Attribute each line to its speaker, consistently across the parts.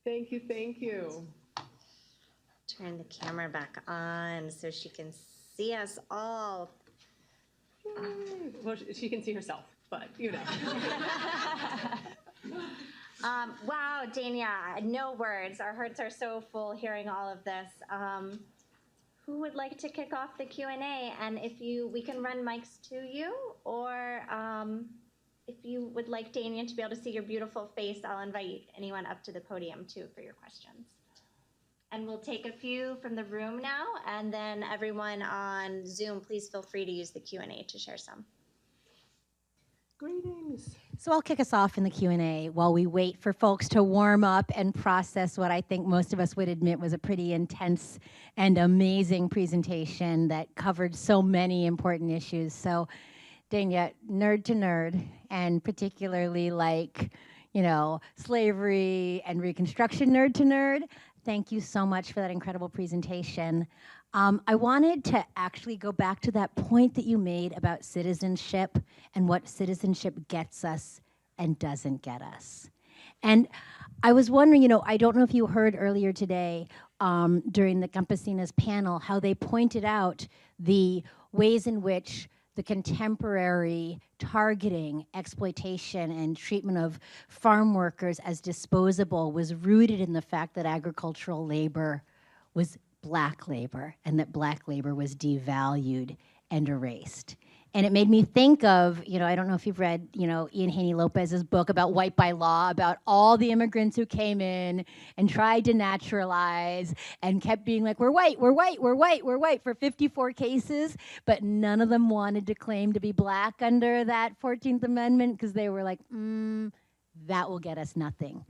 Speaker 1: Thank you, thank you.
Speaker 2: Turn the camera back on so she can see us all.
Speaker 1: Yay. Well, she can see herself, but you know.
Speaker 2: Wow, Dãnia, no words. Our hearts are so full hearing all of this. Who would like to kick off the Q&A? And we can run mics to you, or if you would like Dãnia to be able to see your beautiful face, I'll invite anyone up to the podium too for your questions. And we'll take a few from the room now, and then everyone on Zoom, please feel free to use the Q&A to share some.
Speaker 1: Greetings.
Speaker 3: So I'll kick us off in the Q&A while we wait for folks to warm up and process what I think most of us would admit was a pretty intense and amazing presentation that covered so many important issues. So Dãnia, nerd to nerd, and particularly slavery and Reconstruction nerd to nerd, thank you so much for that incredible presentation. I wanted to actually go back to that point that you made about citizenship and what citizenship gets us and doesn't get us. And I was wondering, I don't know if you heard earlier today during the Campesinas panel how they pointed out the ways in which the contemporary targeting, exploitation, and treatment of farm workers as disposable was rooted in the fact that agricultural labor was Black labor, and that Black labor was devalued and erased. And it made me think of, I don't know if you've read, Ian Haney Lopez's book about white by law, about all the immigrants who came in and tried to naturalize and kept being like, we're white, we're white, we're white, we're white for 54 cases, but none of them wanted to claim to be Black under that 14th Amendment because they were like, that will get us nothing.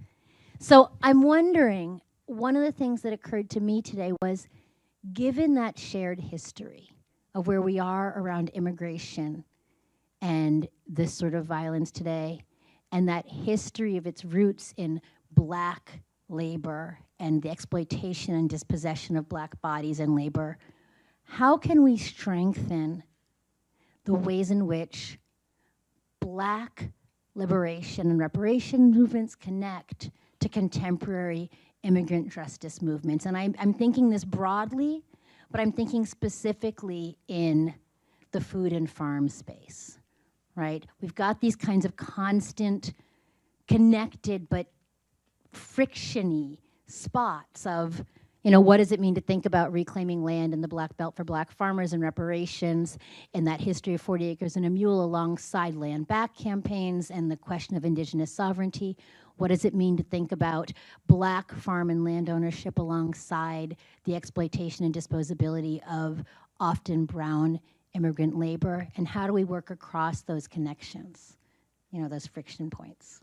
Speaker 3: So I'm wondering, one of the things that occurred to me today was, given that shared history of where we are around immigration and this sort of violence today, and that history of its roots in Black labor and the exploitation and dispossession of Black bodies and labor, how can we strengthen the ways in which Black liberation and reparation movements connect to contemporary immigrant justice movements? And I'm thinking this broadly, but I'm thinking specifically in the food and farm space, right? We've got these kinds of constant, connected but frictiony spots of, what does it mean to think about reclaiming land in the Black Belt for Black farmers and reparations, and that history of 40 acres and a mule alongside land back campaigns and the question of indigenous sovereignty? What does it mean to think about Black farm and land ownership alongside the exploitation and disposability of often brown immigrant labor? And how do we work across those connections, those friction points?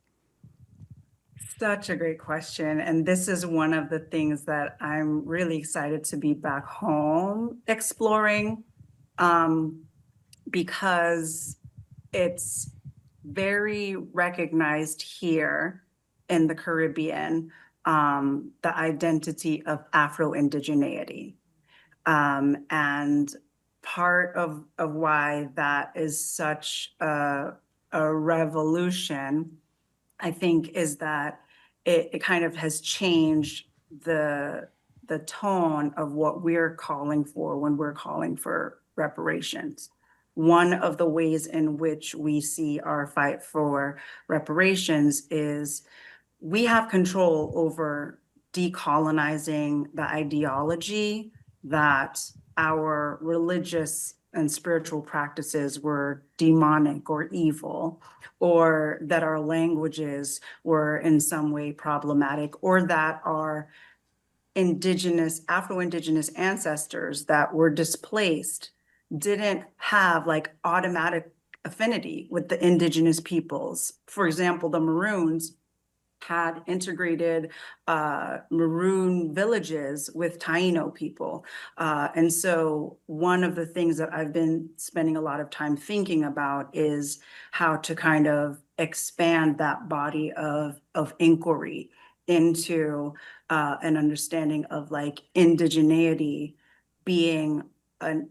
Speaker 4: Such a great question. And this is one of the things that I'm really excited to be back home exploring, because it's very recognized here in the Caribbean, the identity of Afro-Indigeneity. And part of why that is such a revolution, I think, is that it kind of has changed the tone of what we're calling for when we're calling for reparations. One of the ways in which we see our fight for reparations is we have control over decolonizing the ideology that our religious and spiritual practices were demonic or evil, or that our languages were in some way problematic, or that our Afro-Indigenous ancestors that were displaced didn't have automatic affinity with the indigenous peoples. For example, the Maroons had integrated Maroon villages with Taino people. And so one of the things that I've been spending a lot of time thinking about is how to kind of expand that body of inquiry into an understanding of indigeneity being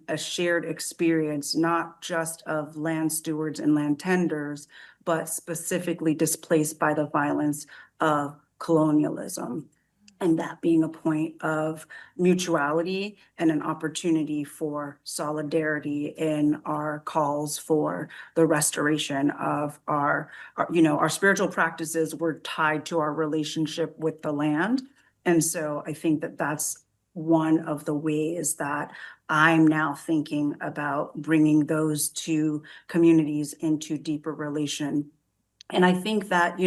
Speaker 4: a shared experience, not just of land stewards and land tenders, but specifically displaced by the violence of colonialism. and that being a point of mutuality and an opportunity for solidarity in our calls for the restoration of our spiritual practices were tied to our relationship with the land. And so I think that that's one of the ways that I'm now thinking about bringing those two communities into deeper relation. And I think that,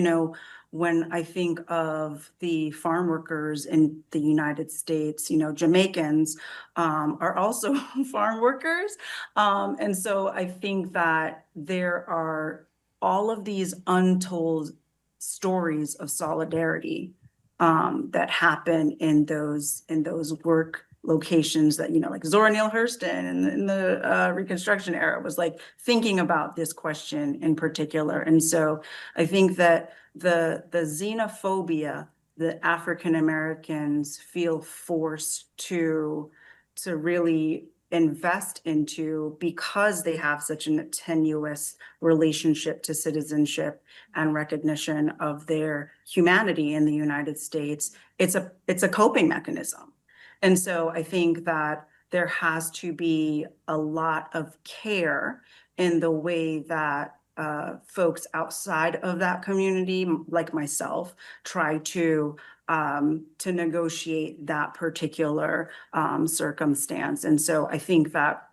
Speaker 4: when I think of the farm workers in the United States, Jamaicans are also farm workers. And so I think that there are all of these untold stories of solidarity that happen in those work locations that, like Zora Neale Hurston in the Reconstruction era was like thinking about this question in particular. And so I think that the xenophobia that African Americans feel forced to really invest into because they have such an tenuous relationship to citizenship and recognition of their humanity in the United States, it's a coping mechanism. And so I think that there has to be a lot of care in the way that folks outside of that community, like myself, try to negotiate that particular circumstance. And so I think that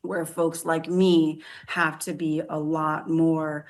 Speaker 4: where folks like me have to be a lot more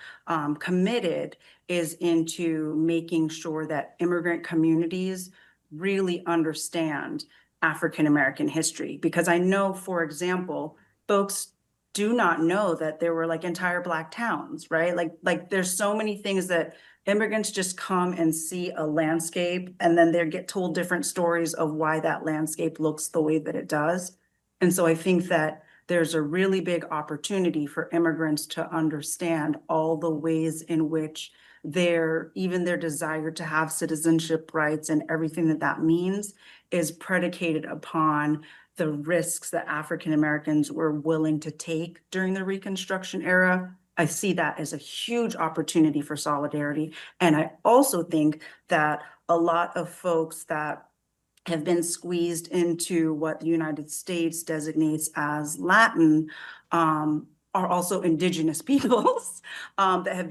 Speaker 4: committed is into making sure that immigrant communities really understand African American history. Because I know, for example, folks do not know that there were like entire Black towns, right? Like there's so many things that immigrants just come and see a landscape and then they get told different stories of why that landscape looks the way that it does. And so I think that there's a really big opportunity for immigrants to understand all the ways in which even their desire to have citizenship rights and everything that means is predicated upon the risks that African Americans were willing to take during the Reconstruction era. I see that as a huge opportunity for solidarity. And I also think that a lot of folks that have been squeezed into what the United States designates as Latin are also indigenous peoples that have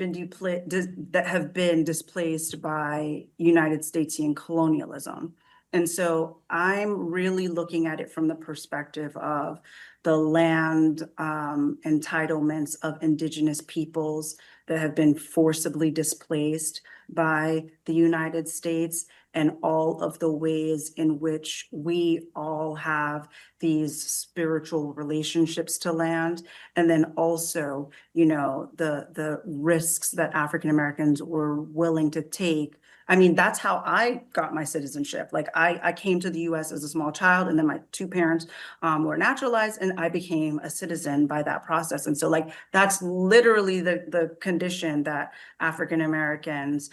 Speaker 4: been displaced by United Statesian colonialism. And so I'm really looking at it from the perspective of the land entitlements of indigenous peoples that have been forcibly displaced by the United States, and all of the ways in which we all have these spiritual relationships to land. And then also, the risks that African Americans were willing to take. I mean, that's how I got my citizenship. Like I came to the US as a small child, and then my two parents were naturalized, and I became a citizen by that process. And so like, that's literally the condition that African Americans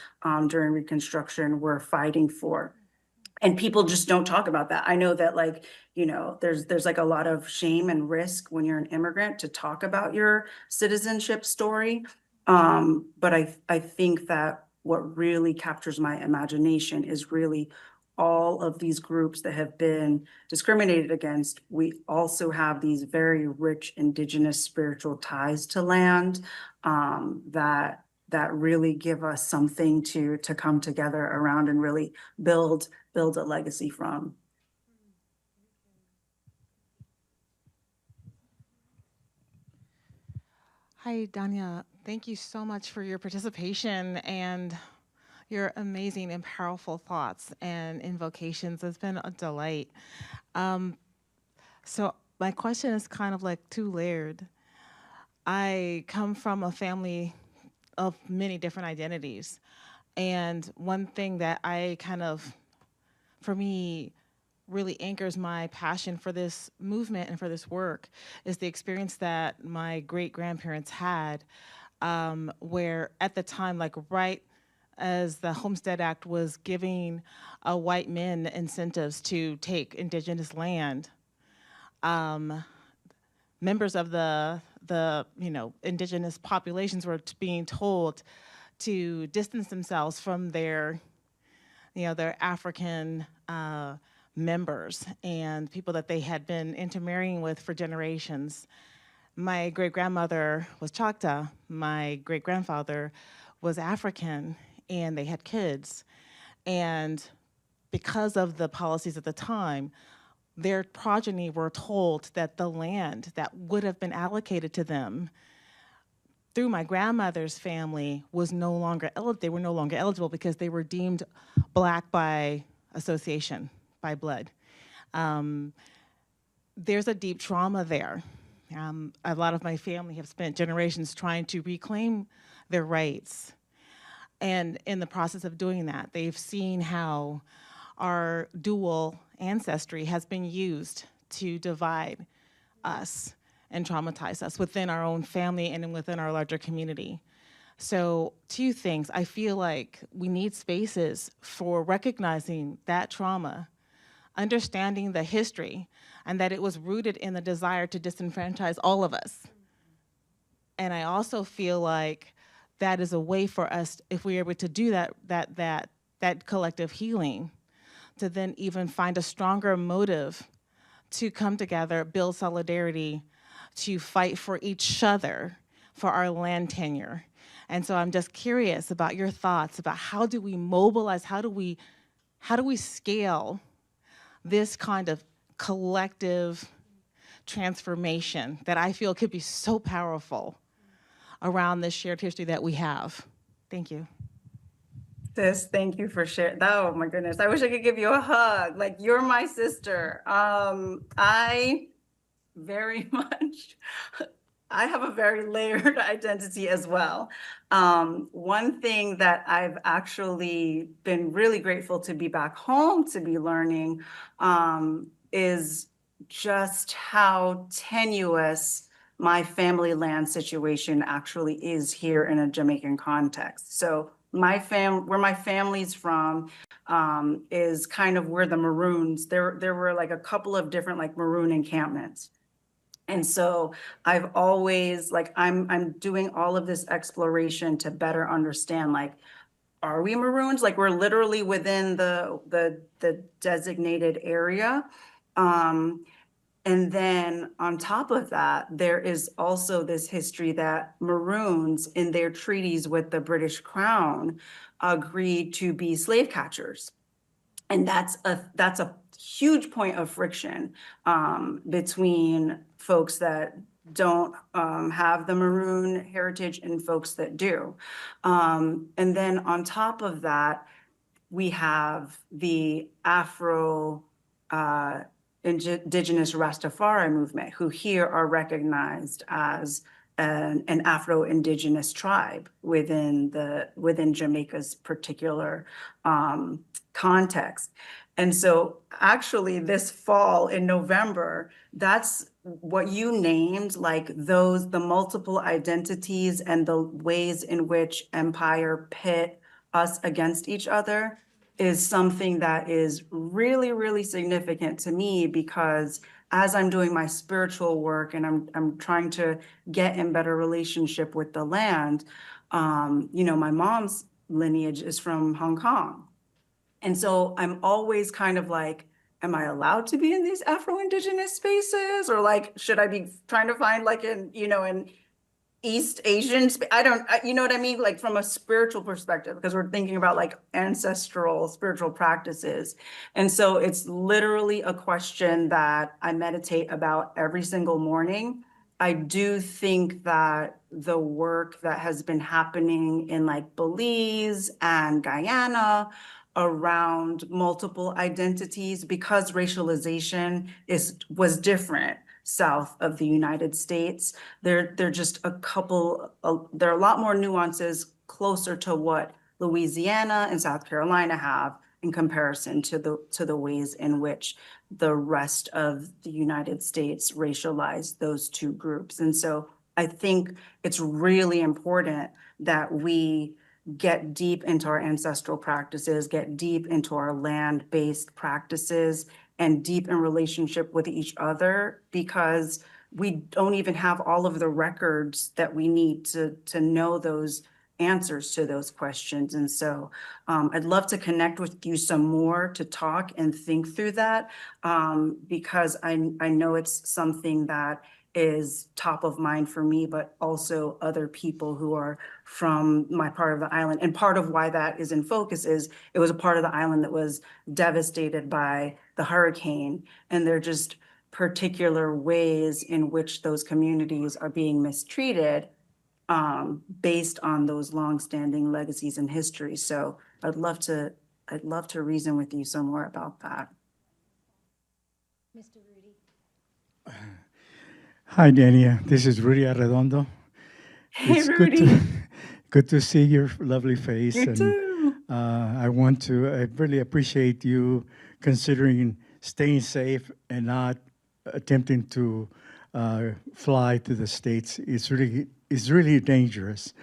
Speaker 4: during Reconstruction were fighting for. And people just don't talk about that. I know that like, there's like a lot of shame and risk when you're an immigrant to talk about your citizenship story. But I think that what really captures my imagination is really all of these groups that have been discriminated against. We also have these very rich indigenous spiritual ties to land that really give us something to come together around and really build a legacy from.
Speaker 5: Hi, Dãnia. Thank you so much for your participation and your amazing and powerful thoughts and invocations. It's been a delight. So my question is kind of like two-layered. I come from a family of many different identities. And one thing that for me, really anchors my passion for this movement and for this work is the experience that my great-grandparents had, where at the time, like right as the Homestead Act was giving white men incentives to take indigenous land, members of the indigenous populations were being told to distance themselves from their their African members and people that they had been intermarrying with for generations. My great-grandmother was Choctaw. My great-grandfather was African, and they had kids. And because of the policies at the time, their progeny were told that the land that would have been allocated to them through my grandmother's family was no longer eligible. They were no longer eligible because they were deemed Black by association, by blood. There's a deep trauma there. A lot of my family have spent generations trying to reclaim their rights. And in the process of doing that, they've seen how our dual ancestry has been used to divide us and traumatize us within our own family and within our larger community. So 2 things, I feel like we need spaces for recognizing that trauma, understanding the history, and that it was rooted in the desire to disenfranchise all of us. And I also feel like that is a way for us, if we're able to do that collective healing, to then even find a stronger motive to come together, build solidarity, to fight for each other for our land tenure. And so I'm just curious about your thoughts about how do we mobilize, how do we scale this kind of collective transformation that I feel could be so powerful around this shared history that we have. Thank you.
Speaker 4: Sis, thank you for sharing. Oh my goodness, I wish I could give you a hug. Like, you're my sister. I very much, I have a very layered identity as well. One thing that I've actually been really grateful to be back home to be learning is just how tenuous my family land situation actually is here in a Jamaican context. So where my family's from is kind of where the Maroons, there were like a couple of different like Maroon encampments. And so I've always like, I'm doing all of this exploration to better understand, like, are we Maroons? Like, we're literally within the designated area. And then on top of that, there is also this history that Maroons in their treaties with the British Crown agreed to be slave catchers. And that's a huge point of friction between folks that don't have the Maroon heritage and folks that do. And then on top of that, we have the Afro Indigenous Rastafari movement, who here are recognized as an Afro-Indigenous tribe within Jamaica's particular context. And so actually this fall in November, that's what you named, like the multiple identities and the ways in which empire pit us against each other is something that is really, really significant to me, because as I'm doing my spiritual work and I'm trying to get in better relationship with the land, my mom's lineage is from Hong Kong. And so I'm always kind of like, am I allowed to be in these Afro-Indigenous spaces? Or like, should I be trying to find like in East Asian, you know what I mean? Like from a spiritual perspective, because we're thinking about like ancestral spiritual practices. And so it's literally a question that I meditate about every single morning. I do think that the work that has been happening in like Belize and Guyana around multiple identities, because racialization was different south of the United States, there are just there are a lot more nuances closer to what Louisiana and South Carolina have in comparison to the ways in which the rest of the United States racialized those two groups. And so I think it's really important that we get deep into our ancestral practices, get deep into our land-based practices, and deep in relationship with each other, because we don't even have all of the records that we need to know those answers to those questions. And so I'd love to connect with you some more to talk and think through that, because I know it's something that is top of mind for me, but also other people who are from my part of the island. And part of why that is in focus is it was a part of the island that was devastated by the hurricane, and they're just particular ways in which those communities are being mistreated based on those longstanding legacies and history. So I'd love to reason with you some more about that.
Speaker 3: Mr. Rudy.
Speaker 6: Hi, Dania. This is Rudy Arredondo.
Speaker 4: Hey,
Speaker 6: It's
Speaker 4: Rudy.
Speaker 6: good to see your lovely face.
Speaker 4: You
Speaker 6: and
Speaker 4: too.
Speaker 6: I really appreciate you considering staying safe and not attempting to fly to the States. It's really dangerous.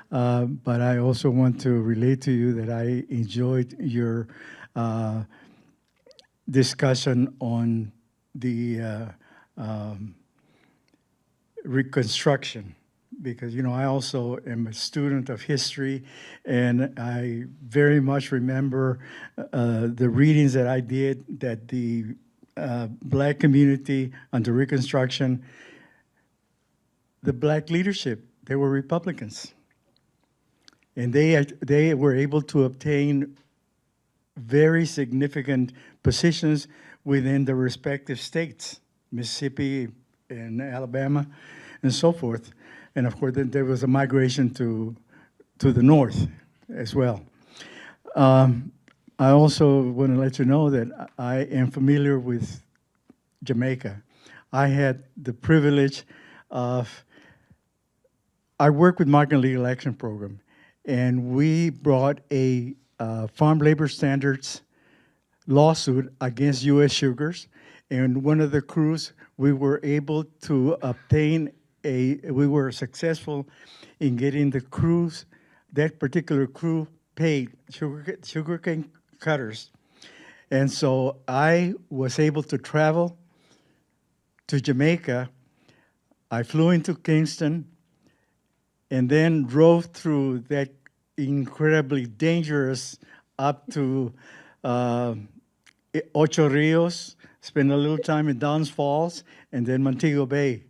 Speaker 6: But I also want to relate to you that I enjoyed your discussion on the Reconstruction, because I also am a student of history, and I very much remember the readings that I did, that the Black community under Reconstruction, the Black leadership, they were Republicans, and they were able to obtain very significant positions within the respective states, Mississippi and Alabama, and so forth. And of course, then there was a migration to the north as well. I also want to let you know that I am familiar with Jamaica. I had the privilege of, I work with Migrant Legal Action Program, and we brought a farm labor standards lawsuit against U.S. Sugars. And one of the crews, we were able to obtain we were successful in getting the crews, that particular crew paid, sugarcane cutters. And so I was able to travel to Jamaica. I flew into Kingston and then drove through that incredibly dangerous up to Ocho Rios, spent a little time in Downs Falls, and then Montego Bay.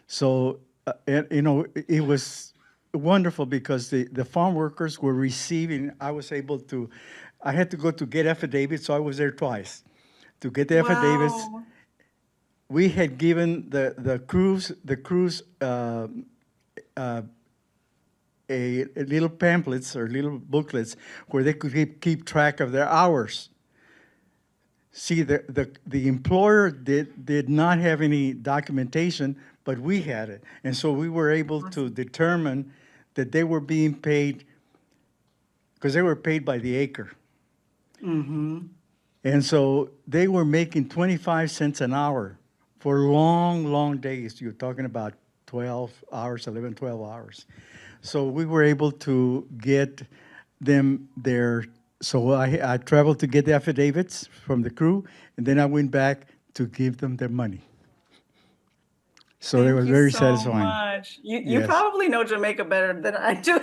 Speaker 6: So, it was wonderful because the farm workers were receiving, I had to go to get affidavits, so I was there twice. To get the affidavits,
Speaker 4: Wow.
Speaker 6: we had given the crews a little pamphlets or little booklets where they could keep track of their hours. See, the employer did not have any documentation, but we had it. And so we were able to determine that they were being paid, because they were paid by the acre.
Speaker 4: Mm-hmm.
Speaker 6: And so they were making 25 cents an hour for long, long days. You're talking about 12 hours, 11, 12 hours. So we were able to get them their, so I traveled to get the affidavits from the crew, and then I went back to give them their money. So it was very satisfying.
Speaker 4: Much. You
Speaker 6: Yes.
Speaker 4: probably know Jamaica better than I do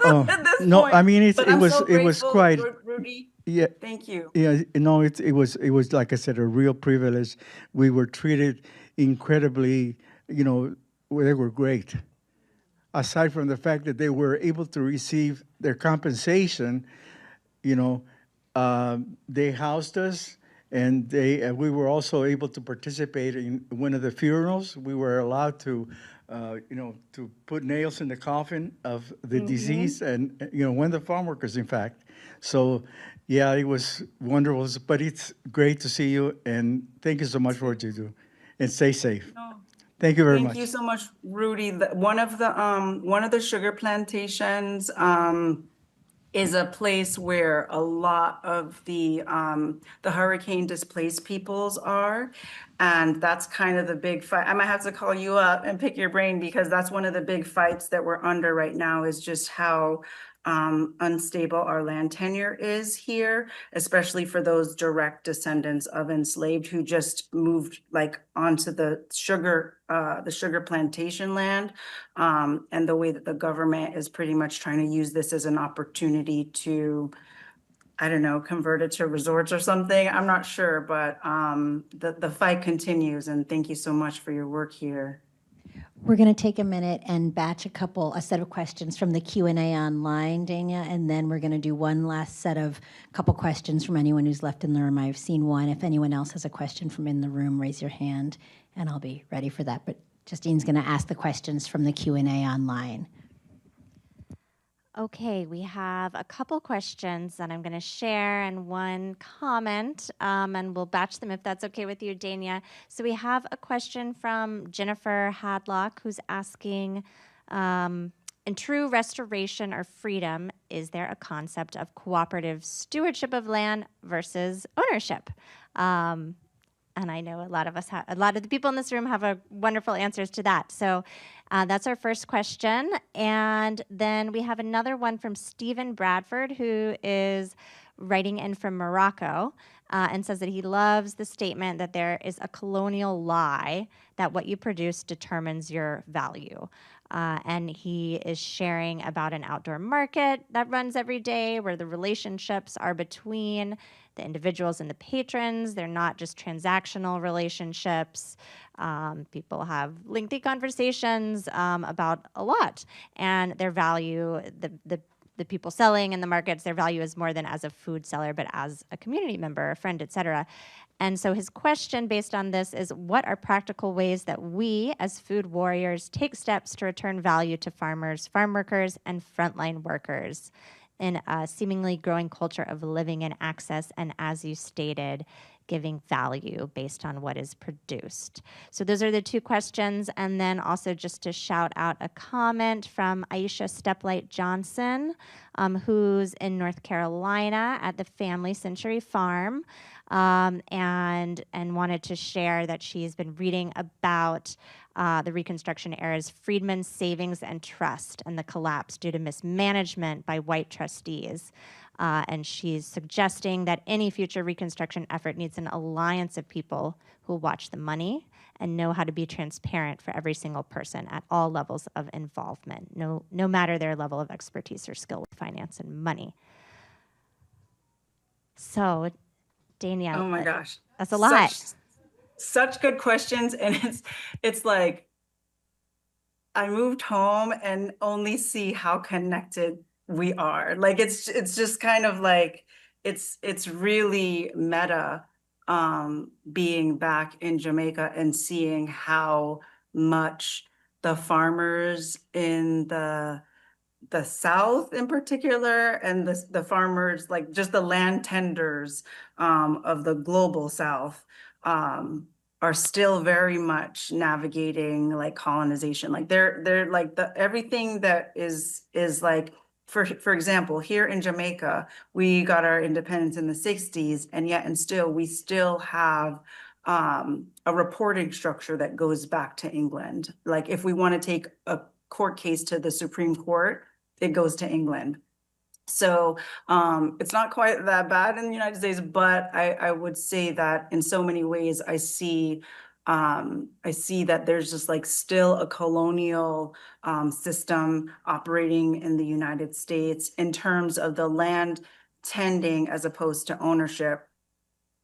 Speaker 6: Oh,
Speaker 4: at this
Speaker 6: no,
Speaker 4: point.
Speaker 6: I mean,
Speaker 4: But
Speaker 6: it
Speaker 4: I'm
Speaker 6: was
Speaker 4: so grateful,
Speaker 6: quite,
Speaker 4: Rudy.
Speaker 6: yeah,
Speaker 4: Thank you.
Speaker 6: yeah, no, it was, like I said, a real privilege. We were treated incredibly, they were great. Aside from the fact that they were able to receive their compensation, they housed us, and we were also able to participate in one of the funerals. We were allowed to, to put nails in the coffin of the deceased, and one of the farm workers, in fact. So, yeah, it was wonderful. But it's great to see you, and thank you so much for what you do, and stay safe.
Speaker 4: No.
Speaker 6: Thank you very much.
Speaker 4: Thank you so much, Rudy. One of the sugar plantations is a place where a lot of the hurricane displaced peoples are. And that's kind of the big fight. I might have to call you up and pick your brain, because that's one of the big fights that we're under right now, is just how unstable our land tenure is here, especially for those direct descendants of enslaved who just moved like onto the sugar plantation land. And the way that the government is pretty much trying to use this as an opportunity to, I don't know, convert it to resorts or something. I'm not sure, but the fight continues, and thank you so much for your work here.
Speaker 3: We're going to take a minute and batch a set of questions from the Q&A online, Dãnia, and then we're going to do one last couple questions from anyone who's left in the room. I've seen one. If anyone else has a question from in the room, raise your hand, and I'll be ready for that. But Justine's going to ask the questions from the Q&A online.
Speaker 2: Okay, we have a couple questions that I'm going to share and one comment, and we'll batch them if that's okay with you, Dãnia. So we have a question from Jennifer Hadlock, who's asking, in true restoration or freedom, is there a concept of cooperative stewardship of land versus ownership? And I know a lot of the people in this room have wonderful answers to that. So that's our first question. And then we have another one from Stephen Bradford, who is writing in from Morocco, and says that he loves the statement that there is a colonial lie that what you produce determines your value. And he is sharing about an outdoor market that runs every day where the relationships are between the individuals and the patrons. They're not just transactional relationships. People have lengthy conversations about a lot, and their value, the people selling in the markets, their value is more than as a food seller, but as a community member, a friend, et cetera. And so his question based on this is, what are practical ways that we as food warriors take steps to return value to farmers, farm workers, and frontline workers in a seemingly growing culture of living in access and, as you stated, giving value based on what is produced? So those are the two questions. And then also just to shout out a comment from Aisha Steplight Johnson, who's in North Carolina at the Family Century Farm, and wanted to share that she's been reading about the Reconstruction era's Freedmen's Savings and Trust and the collapse due to mismanagement by white trustees. And she's suggesting that any future Reconstruction effort needs an alliance of people who watch the money and know how to be transparent for every single person at all levels of involvement, no matter their level of expertise or skill with finance and money. So, Dãnia,
Speaker 4: Oh my gosh,
Speaker 2: that's a lot.
Speaker 4: Such good questions, and it's like I moved home and only see how connected we are. Like it's just kind of like it's really meta being back in Jamaica and seeing how much the farmers in the South in particular, and the farmers, like just the land tenders of the global South, are still very much navigating like colonization. Like they're like everything that is like, for example, here in Jamaica, we got our independence in the 60s, and yet and still we still have a reporting structure that goes back to England. Like if we want to take a court case to the Supreme Court, it goes to England. So it's not quite that bad in the United States, but I would say that in so many ways I see that there's just like still a colonial system operating in the United States in terms of the land tending as opposed to ownership.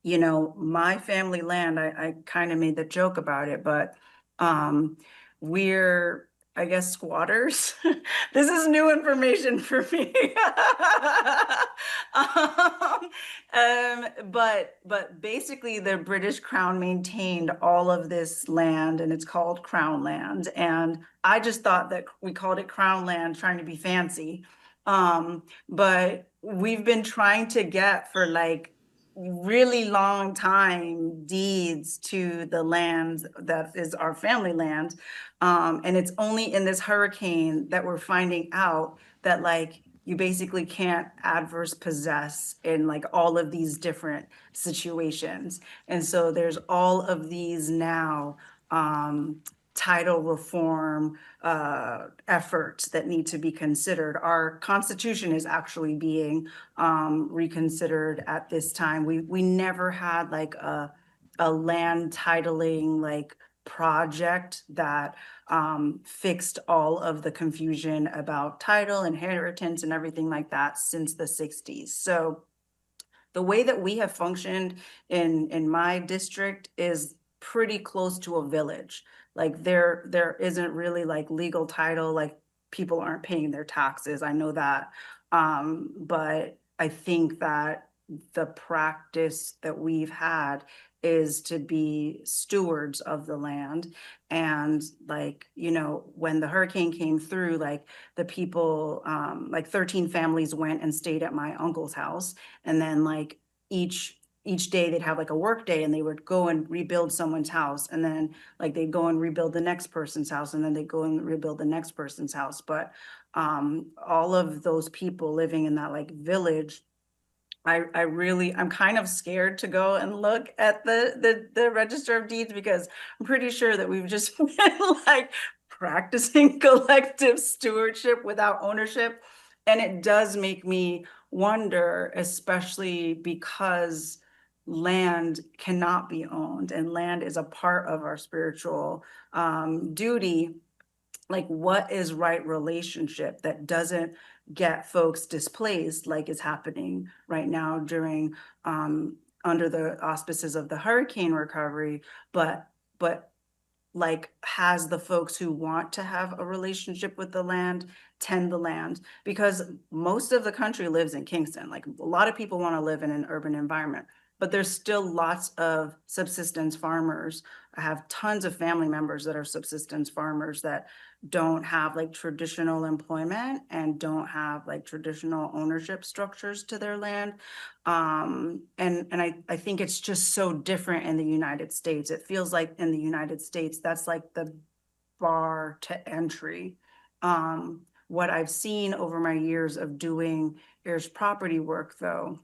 Speaker 4: You know, my family land, I kind of made the joke about it, but we're, I guess, squatters. This is new information for me. But basically the British Crown maintained all of this land, and it's called Crown land. And I just thought that we called it Crown land trying to be fancy. But we've been trying to get for like really long time deeds to the land that is our family land. And it's only in this hurricane that we're finding out that like you basically can't adverse possess in like all of these different situations. And so there's all of these now title reform efforts that need to be considered. Our Constitution is actually being reconsidered at this time. We never had like a land titling like project that fixed all of the confusion about title, inheritance, and everything like that since the 60s. So the way that we have functioned in my district is pretty close to a village. Like there isn't really like legal title, like people aren't paying their taxes. I know that. But I think that the practice that we've had is to be stewards of the land. And like, you know, when the hurricane came through, like the people, like 13 families went and stayed at my uncle's house. And then like each day they'd have like a work day and they would go and rebuild someone's house. And then like they'd go and rebuild the next person's house, and then they'd go and rebuild the next person's house. But all of those people living in that like village, I'm kind of scared to go and look at the Register of Deeds, because I'm pretty sure that we've just been like practicing collective stewardship without ownership. And it does make me wonder, especially because land cannot be owned and land is a part of our spiritual duty. Like, what is right relationship that doesn't get folks displaced like is happening right now during under the auspices of the hurricane recovery, but like has the folks who want to have a relationship with the land tend the land? Because most of the country lives in Kingston. Like a lot of people want to live in an urban environment, but there's still lots of subsistence farmers. I have tons of family members that are subsistence farmers that don't have like traditional employment and don't have like traditional ownership structures to their land. And I think it's just so different in the United States. It feels like in the United States, that's like the bar to entry. What I've seen over my years of doing heirs property work, though,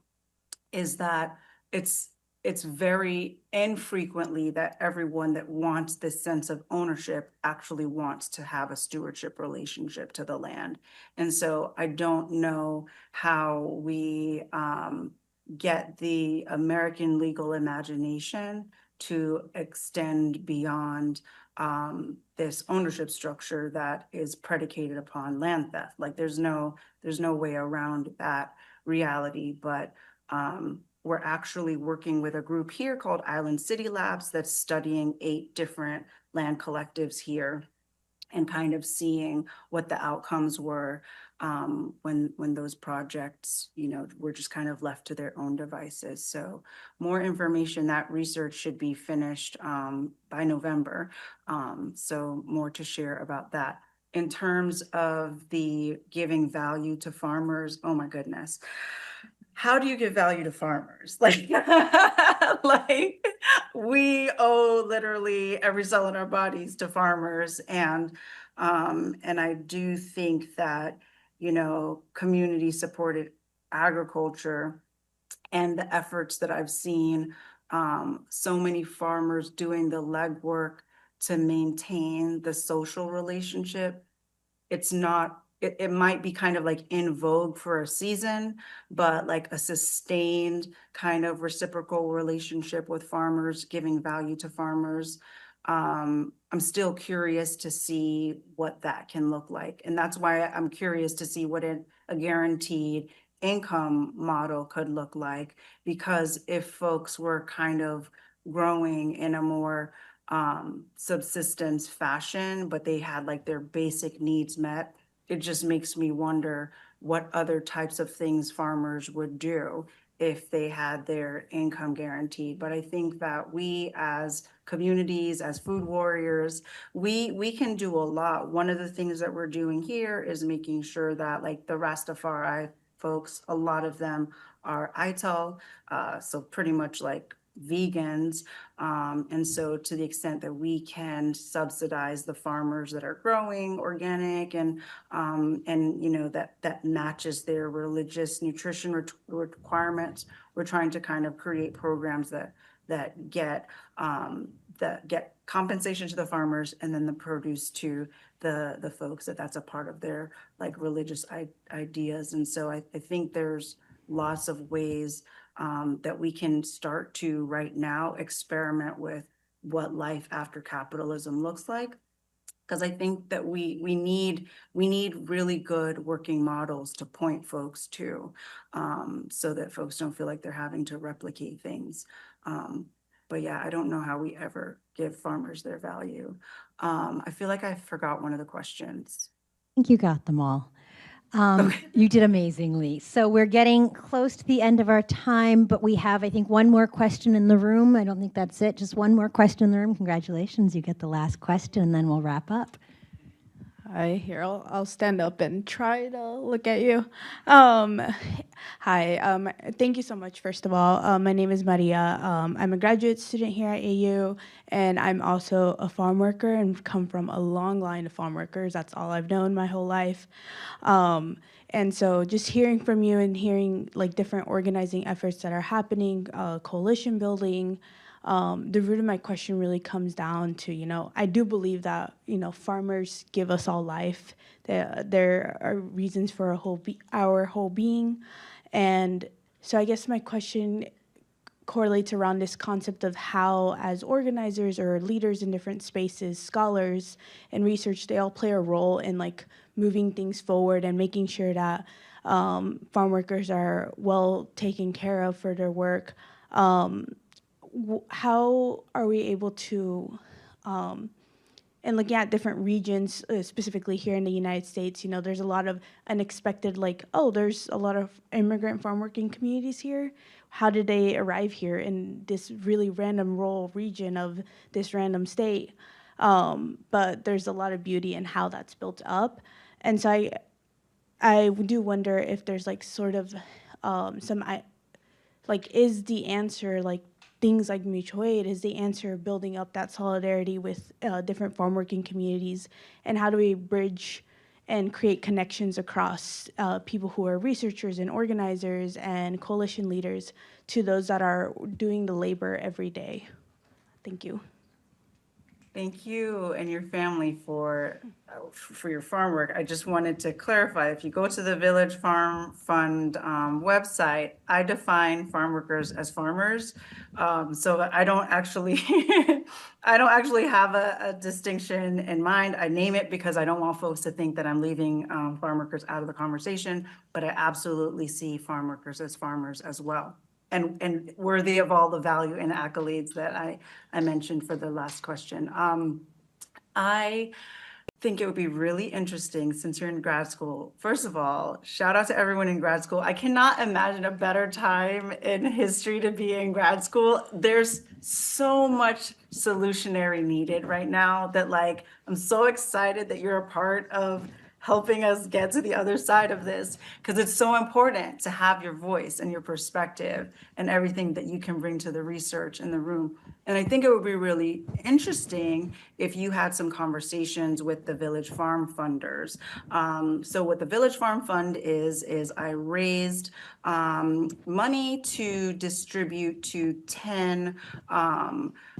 Speaker 4: is that it's very infrequently that everyone that wants this sense of ownership actually wants to have a stewardship relationship to the land. And so I don't know how we get the American legal imagination to extend beyond this ownership structure that is predicated upon land theft. Like there's no way around that reality. But we're actually working with a group here called Island City Labs that's studying 8 different land collectives here and kind of seeing what the outcomes were when those projects, you know, were just kind of left to their own devices. So more information, that research should be finished by November. So more to share about that. In terms of the giving value to farmers, oh my goodness. How do you give value to farmers? Like, like we owe literally every cell in our bodies to farmers. And I do think that, you know, community supported agriculture and the efforts that I've seen, so many farmers doing the legwork to maintain the social relationship. It's not, it might be kind of like in vogue for a season, but like a sustained kind of reciprocal relationship with farmers, giving value to farmers. I'm still curious to see what that can look like. And that's why I'm curious to see what a guaranteed income model could look like, because if folks were kind of growing in a more subsistence fashion, but they had like their basic needs met, it just makes me wonder what other types of things farmers would do if they had their income guaranteed. But I think that we as communities, as food warriors, we can do a lot. One of the things that we're doing here is making sure that like the Rastafari folks, a lot of them are ITAL, so pretty much like vegans. And so to the extent that we can subsidize the farmers that are growing organic and you know, that matches their religious nutrition requirements, we're trying to kind of create programs that that get compensation to the farmers and then the produce to the folks that's a part of their like religious ideas. And so I think there's lots of ways that we can start to right now experiment with what life after capitalism looks like. Because I think that we need really good working models to point folks to, so that folks don't feel like they're having to replicate things. But yeah, I don't know how we ever give farmers their value. I feel like I forgot one of the questions.
Speaker 3: I think you got them all. You did amazingly. So we're getting close to the end of our time, but we have, I think, one more question in the room. I don't think that's it. Just one more question in the room. Congratulations. You get the last question, and then we'll wrap up.
Speaker 7: Hi, here, I'll stand up and try to look at you. Hi, thank you so much, first of all. My name is Maria. I'm a graduate student here at AU, and I'm also a farm worker and come from a long line of farm workers. That's all I've known my whole life. And so just hearing from you and hearing like different organizing efforts that are happening, coalition building, the root of my question really comes down to, I do believe that, farmers give us all life. There are reasons for our whole being. And so I guess my question correlates around this concept of how, as organizers or leaders in different spaces, scholars and research, they all play a role in like moving things forward and making sure that farm workers are well taken care of for their work. How are we able to, and looking at different regions, specifically here in the United States, there's a lot of unexpected, there's a lot of immigrant farm working communities here. How did they arrive here in this really random rural region of this random state? But there's a lot of beauty in how that's built up. And so I do wonder if there's sort of is the answer things like mutual aid, is the answer building up that solidarity with different farm working communities, and how do we bridge and create connections across people who are researchers and organizers and coalition leaders to those that are doing the labor every day? Thank you.
Speaker 4: Thank you and your family for your farm work. I just wanted to clarify, if you go to the Village Farm Fund website, I define farm workers as farmers. So I don't actually, have a distinction in mind. I name it because I don't want folks to think that I'm leaving farm workers out of the conversation, but I absolutely see farm workers as farmers as well. And worthy of all the value and accolades that I mentioned for the last question. I think it would be really interesting, since you're in grad school. First of all, shout out to everyone in grad school. I cannot imagine a better time in history to be in grad school. There's so much solutionary needed right now that I'm so excited that you're a part of helping us get to the other side of this, because it's so important to have your voice and your perspective and everything that you can bring to the research in the room. And I think it would be really interesting if you had some conversations with the Village Farm funders. So what the Village Farm Fund is I raised money to distribute to 10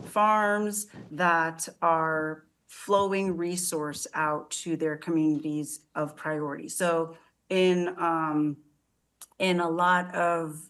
Speaker 4: farms that are flowing resource out to their communities of priority. So in a lot of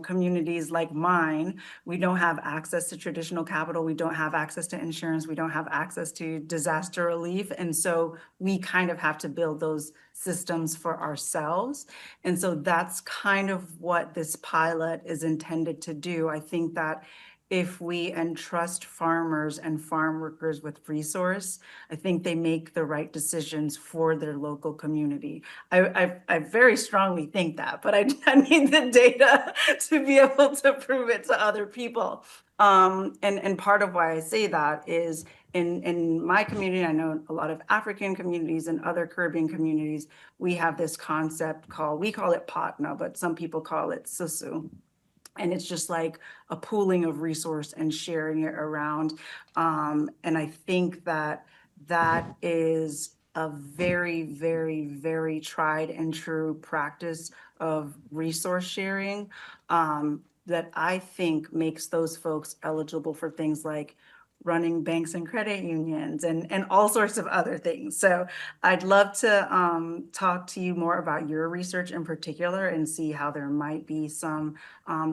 Speaker 4: communities like mine, we don't have access to traditional capital, we don't have access to insurance, we don't have access to disaster relief. And so we kind of have to build those systems for ourselves. And so that's kind of what this pilot is intended to do. I think that if we entrust farmers and farm workers with resource, I think they make the right decisions for their local community. I very strongly think that, but I need the data to be able to prove it to other people. And part of why I say that is in my community, I know a lot of African communities and other Caribbean communities, we have this concept we call it patna, but some people call it susu. And it's just like a pooling of resource and sharing it around. And I think that is a very, very, very tried and true practice of resource sharing. that I think makes those folks eligible for things like running banks and credit unions and all sorts of other things. So I'd love to talk to you more about your research in particular and see how there might be some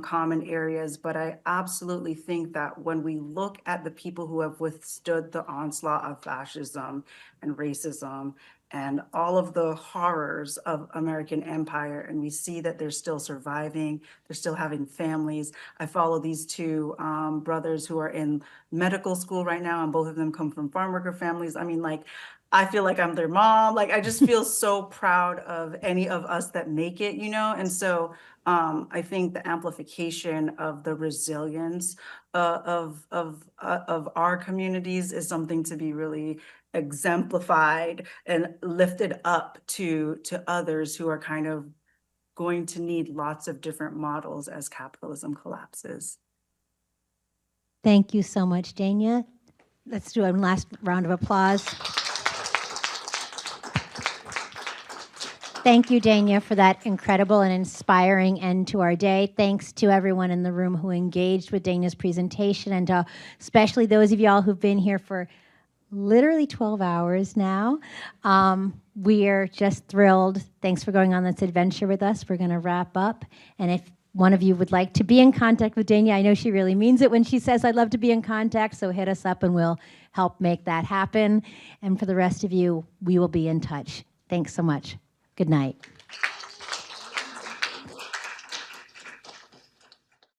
Speaker 4: common areas. But I absolutely think that when we look at the people who have withstood the onslaught of fascism and racism and all of the horrors of American empire, and we see that they're still surviving, they're still having families. I follow these two brothers who are in medical school right now, and both of them come from farm worker families. I mean, like, I feel like I'm their mom. Like, I just feel so proud of any of us that make it, you know? And so I think the amplification of the resilience of our communities is something to be really exemplified and lifted up to others who are kind of going to need lots of different models as capitalism collapses.
Speaker 3: Thank you so much, Dãnia. Let's do a last round of applause. Thank you, Dãnia, for that incredible and inspiring end to our day. Thanks to everyone in the room who engaged with Dãnia's presentation, and especially those of y'all who've been here for literally 12 hours now. We are just thrilled. Thanks for going on this adventure with us. We're going to wrap up. And if one of you would like to be in contact with Dãnia, I know she really means it when she says, I'd love to be in contact, so hit us up and we'll help make that happen. And for the rest of you, we will be in touch. Thanks so much. Good night.